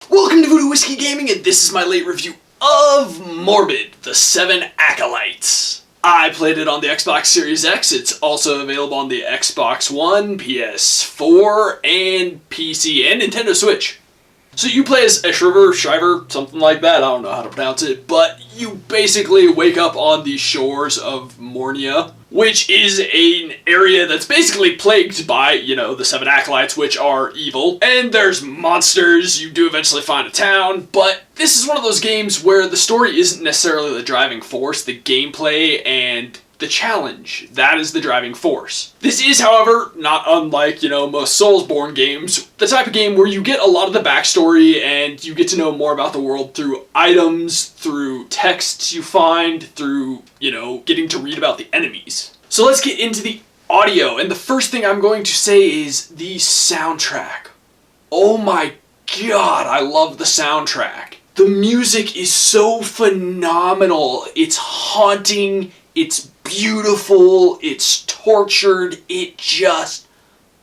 Welcome to Voodoo Whiskey Gaming, and this is my late review of Morbid, the Seven Acolytes. I played it on the Xbox Series X. It's also available on the Xbox One, PS4, and PC, and Nintendo Switch. So you play as a Shriver, something like that, I don't know how to pronounce it, but you basically wake up on the shores of Mornia, which is an area that's basically plagued by, the Seven Acolytes, which are evil. And there's monsters, you do eventually find a town, but this is one of those games where the story isn't necessarily the driving force, the gameplay and the challenge, that is the driving force. This is, however, not unlike, most Soulsborne games, the type of game where you get a lot of the backstory and you get to know more about the world through items, through texts you find, through, getting to read about the enemies. So let's get into the audio, and the first thing I'm going to say is the soundtrack. Oh my god, I love the soundtrack. The music is so phenomenal. It's haunting, it's beautiful, it's tortured, it just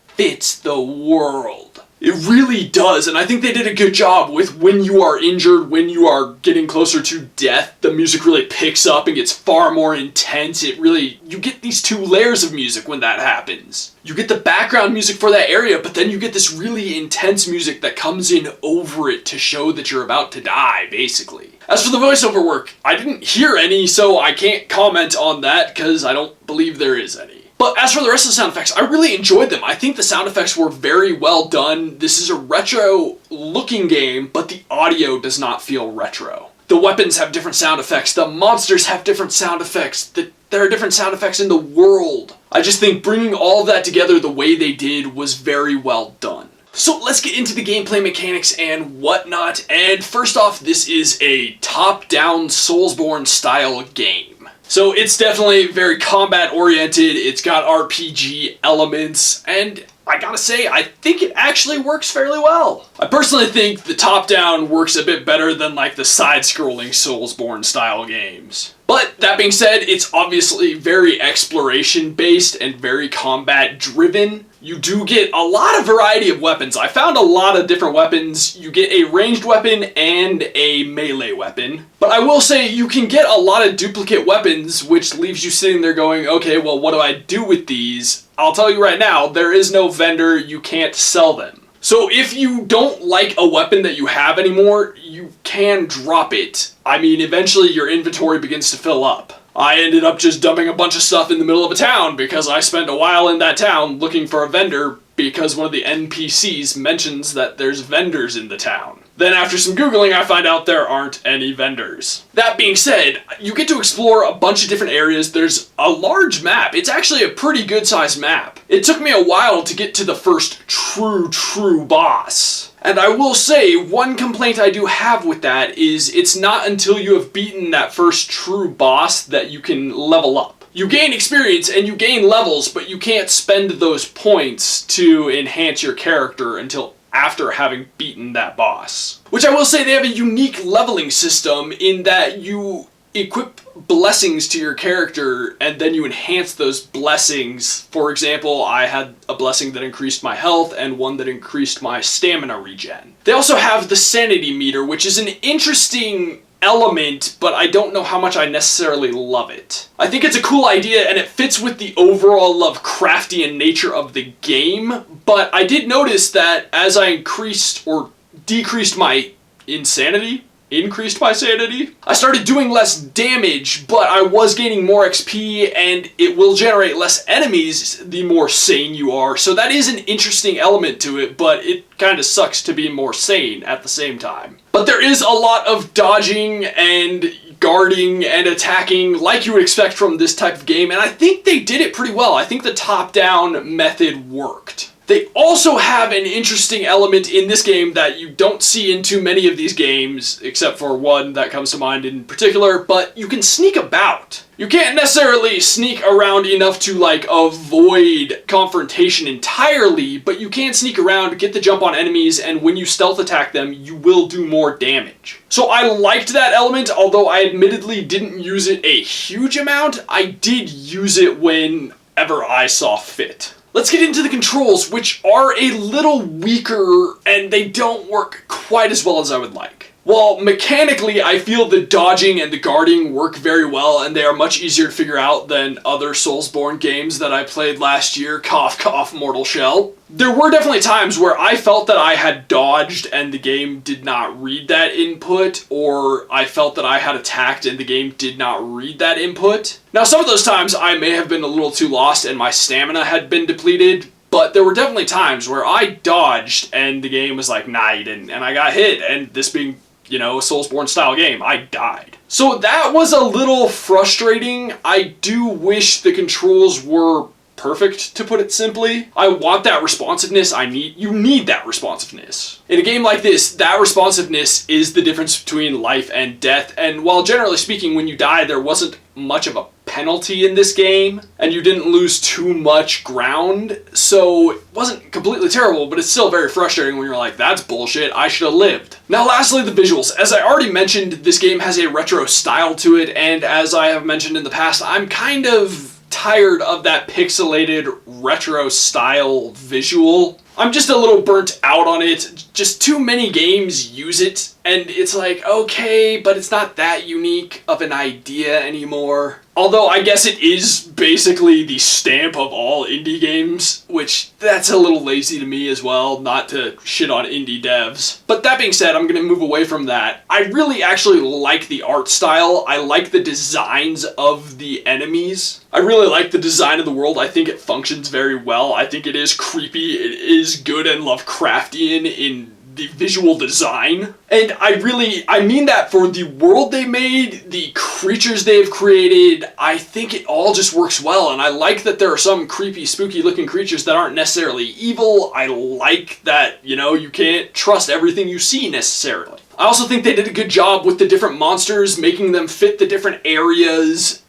fits the world. It really does, and I think they did a good job with when you are injured, when you are getting closer to death, the music really picks up and gets far more intense. You get these two layers of music when that happens. You get the background music for that area, but then you get this really intense music that comes in over it to show that you're about to die, basically. As for the voiceover work, I didn't hear any, so I can't comment on that because I don't believe there is any. But as for the rest of the sound effects, I really enjoyed them. I think the sound effects were very well done. This is a retro-looking game, but the audio does not feel retro. The weapons have different sound effects. The monsters have different sound effects. There are different sound effects in the world. I just think bringing all of that together the way they did was very well done. So let's get into the gameplay mechanics and whatnot. And first off, this is a top-down Soulsborne style game. So it's definitely very combat-oriented, it's got RPG elements, and I gotta say, I think it actually works fairly well. I personally think the top-down works a bit better than like the side-scrolling Soulsborne style games. But that being said, it's obviously very exploration-based and very combat-driven. You do get a lot of variety of weapons. I found a lot of different weapons. You get a ranged weapon and a melee weapon. But I will say you can get a lot of duplicate weapons, which leaves you sitting there going, okay, well, what do I do with these? I'll tell you right now, there is no vendor, you can't sell them. So if you don't like a weapon that you have anymore, you can drop it. I mean, eventually your inventory begins to fill up. I ended up just dumping a bunch of stuff in the middle of a town because I spent a while in that town looking for a vendor because one of the NPCs mentions that there's vendors in the town. Then after some Googling, I find out there aren't any vendors. That being said, you get to explore a bunch of different areas. There's a large map. It's actually a pretty good sized map. It took me a while to get to the first true boss. And I will say, one complaint I do have with that is it's not until you have beaten that first true boss that you can level up. You gain experience and you gain levels, but you can't spend those points to enhance your character until after having beaten that boss. Which I will say they have a unique leveling system in that you equip blessings to your character and then you enhance those blessings. For example, I had a blessing that increased my health and one that increased my stamina regen. They also have the Sanity Meter, which is an interesting element, but I don't know how much I necessarily love it. I think it's a cool idea and it fits with the overall Lovecraftian nature of the game, but I did notice that as I increased or decreased my insanity, increased my sanity, I started doing less damage, but I was gaining more XP and it will generate less enemies the more sane you are, so that is an interesting element to it, but it kind of sucks to be more sane at the same time. But there is a lot of dodging and guarding and attacking like you would expect from this type of game, and I think they did it pretty well. I think the top-down method worked. They also have an interesting element in this game that you don't see in too many of these games, except for one that comes to mind in particular, but you can sneak about. You can't necessarily sneak around enough to, avoid confrontation entirely, but you can sneak around, get the jump on enemies, and when you stealth attack them, you will do more damage. So I liked that element, although I admittedly didn't use it a huge amount. I did use it whenever I saw fit. Let's get into the controls, which are a little weaker and they don't work quite as well as I would like. While mechanically I feel the dodging and the guarding work very well and they are much easier to figure out than other Soulsborne games that I played last year, cough cough Mortal Shell. There were definitely times where I felt that I had dodged and the game did not read that input, or I felt that I had attacked and the game did not read that input. Now some of those times I may have been a little too lost and my stamina had been depleted, but there were definitely times where I dodged and the game was like, nah, you didn't, and I got hit, and this being, you know, a Soulsborne style game, I died. So that was a little frustrating. I do wish the controls were perfect, to put it simply. I want that responsiveness. You need that responsiveness. In a game like this, that responsiveness is the difference between life and death, and while generally speaking, when you die, there wasn't much of a penalty in this game, and you didn't lose too much ground, so it wasn't completely terrible, but it's still very frustrating when you're like, that's bullshit, I should have lived. Now lastly, the visuals. As I already mentioned, this game has a retro style to it, and as I have mentioned in the past, I'm kind of tired of that pixelated retro style visual. I'm just a little burnt out on it. Just too many games use it, and it's like, okay, but it's not that unique of an idea anymore. Although I guess it is basically the stamp of all indie games, which that's a little lazy to me as well, not to shit on indie devs. But that being said, I'm gonna move away from that. I really actually like the art style. I like the designs of the enemies. I really like the design of the world. I think it functions very well. I think it is creepy. It is good and Lovecraftian in the visual design. And I mean that for the world they made, the creatures they've created. I think it all just works well, and I like that there are some creepy, spooky looking creatures that aren't necessarily evil. I like that, you know, you can't trust everything you see necessarily. I also think they did a good job with the different monsters, making them fit the different areas.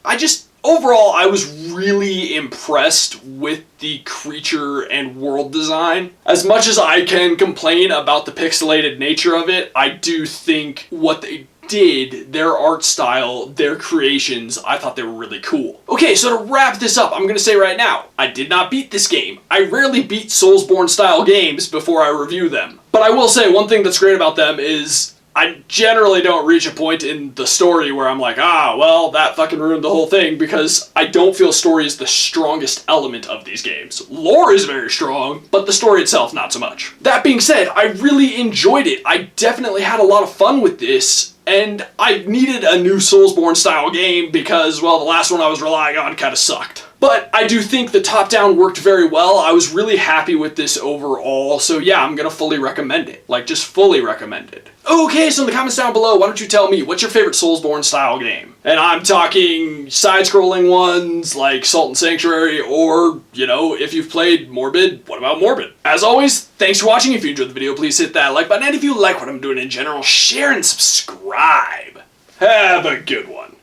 Overall, I was really impressed with the creature and world design. As much as I can complain about the pixelated nature of it, I do think what they did, their art style, their creations, I thought they were really cool. Okay, so to wrap this up, I'm gonna say right now, I did not beat this game. I rarely beat Soulsborne style games before I review them. But I will say one thing that's great about them is I generally don't reach a point in the story where I'm like, well, that fucking ruined the whole thing, because I don't feel story is the strongest element of these games. Lore is very strong, but the story itself, not so much. That being said, I really enjoyed it. I definitely had a lot of fun with this, and I needed a new Soulsborne style game because, well, the last one I was relying on kind of sucked. But I do think the top-down worked very well. I was really happy with this overall, so yeah, I'm gonna fully recommend it. Like, just fully recommend it. Okay, so in the comments down below, why don't you tell me, what's your favorite Soulsborne style game? And I'm talking side-scrolling ones like Salt and Sanctuary, or, you know, if you've played Morbid, what about Morbid? As always, thanks for watching. If you enjoyed the video, please hit that like button, and if you like what I'm doing in general, share and subscribe. Have a good one.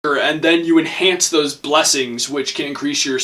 And then you enhance those blessings, which can increase your